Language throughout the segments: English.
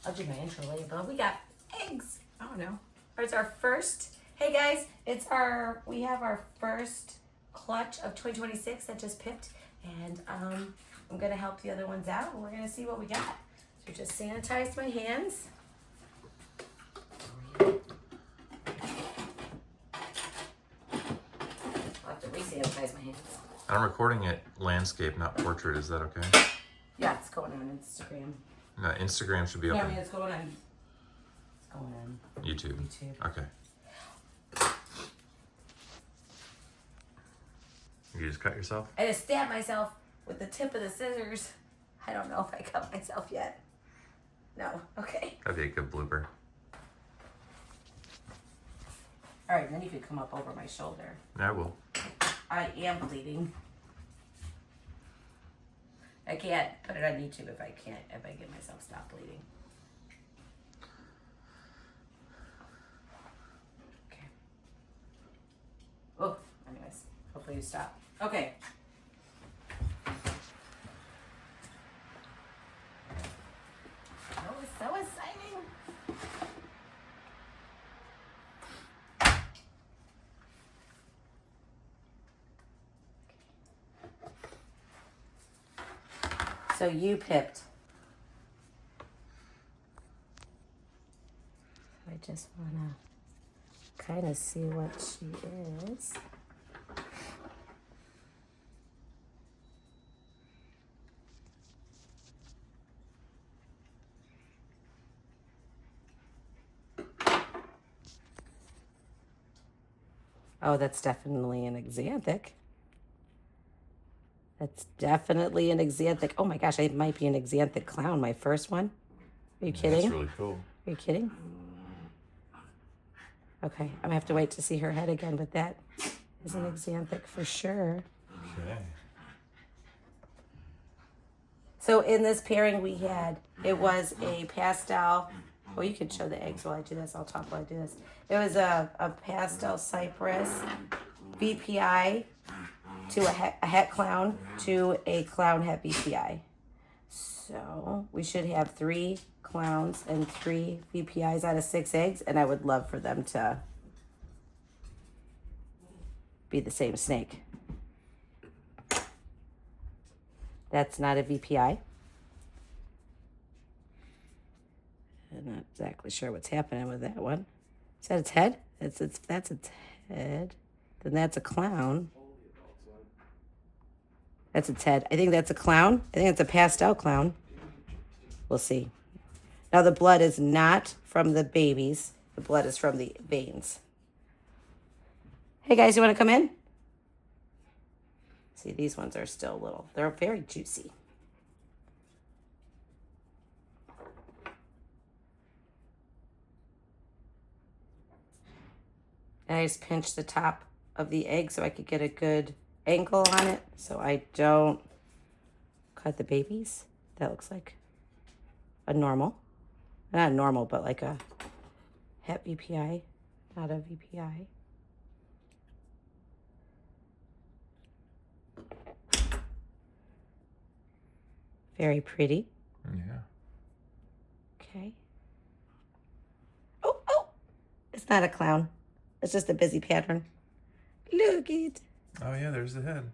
I'll do my intro later, but we got eggs. I don't know. It's our first. Hey guys, we have our first clutch of 2026 that just pipped, and I'm gonna help the other ones out, and we're gonna see what we got. So just sanitized my hands. I'll have to re-sanitize my hands. I'm recording it landscape, not portrait. Is that okay? Yeah, it's going on Instagram. No, Instagram should be No, open. I mean, it's going on YouTube. Okay. You just cut yourself? I just stabbed myself with the tip of the scissors. I don't know if I cut myself yet. No. Okay. That'd be a good blooper. All right, then you could come up over my shoulder. I will. I am bleeding. I can't put it on YouTube if I get myself stop bleeding. Okay. Oh, anyways, hopefully you stop. Okay. That was so exciting. So you pipped. I just want to kind of see what she is. Oh, that's definitely an axanthic. That's definitely an axanthic. Oh my gosh, it might be an axanthic clown, my first one. Are you kidding? That's really cool. Are you kidding? Okay, I'm gonna have to wait to see her head again, but that is an axanthic for sure. Okay. So in this pairing it was a pastel. Oh, you can show the eggs while I do this. I'll talk while I do this. It was a pastel Cypress VPI to a het clown to a clown het VPI. So we should have 3 clowns and 3 VPIs out of 6 eggs, and I would love for them to be the same snake. That's not a VPI. I'm not exactly sure what's happening with that one. Is that its head? That's its head. Then that's a clown. That's its head. I think that's a clown. I think it's a pastel clown. We'll see. Now the blood is not from the babies. The blood is from the veins. Hey guys, you want to come in? See, these ones are still little. They're very juicy. And I just pinched the top of the egg so I could get a good angle on it so I don't cut the babies. That looks like a normal. Not normal, but like a het VPI, not a VPI. Very pretty. Yeah. Okay. Oh! It's not a clown. It's just a busy pattern. Look it. Oh yeah, there's the head.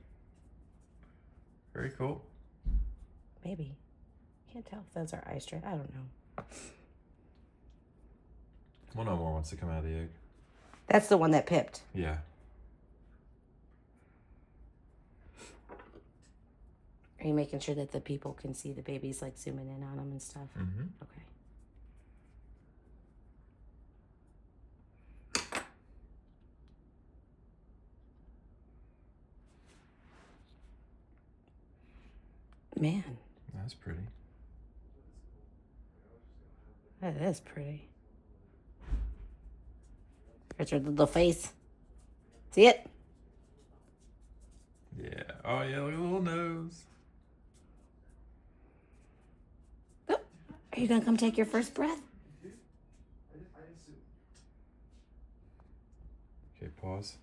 Very cool. Maybe. Can't tell if those are eye straight. I don't know. We'll know more once they come out of the egg. That's the one that pipped. Yeah. Are you making sure that the people can see the babies, like zooming in on them and stuff? Mm-hmm. Okay. Man. That's pretty. That is pretty. There's her little face. See it? Yeah. Oh yeah, look at the little nose. Oh, are you gonna come take your first breath? Okay, pause.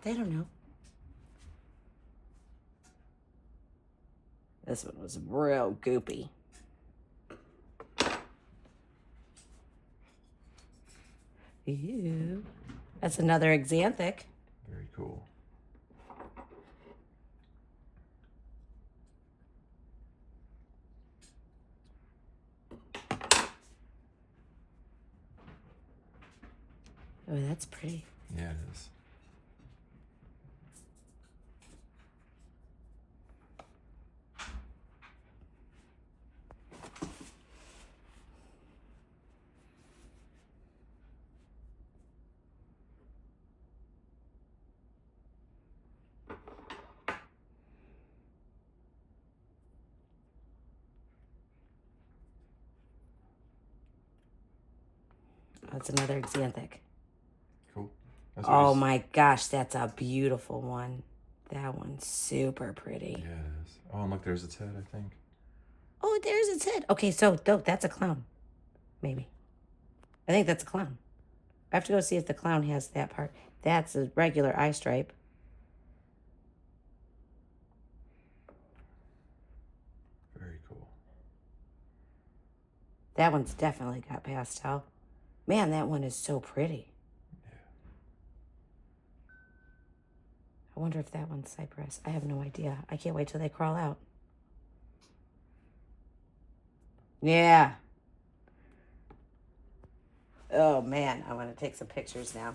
They don't know. This one was real goopy. Ew. That's another xanthic. Very cool. Oh, that's pretty. Yeah, it is. Oh, that's another xanthic. Cool. That's what Oh he's- my gosh, that's a beautiful one. That one's super pretty. Yeah, it is. Oh, and look, there's its head, I think. Oh, there's its head. Okay, so that's a clown. Maybe. I think that's a clown. I have to go see if the clown has that part. That's a regular eye stripe. Very cool. That one's definitely got pastel. Man, that one is so pretty. Yeah. I wonder if that one's Cypress. I have no idea. I can't wait till they crawl out. Yeah. Oh man, I want to take some pictures now.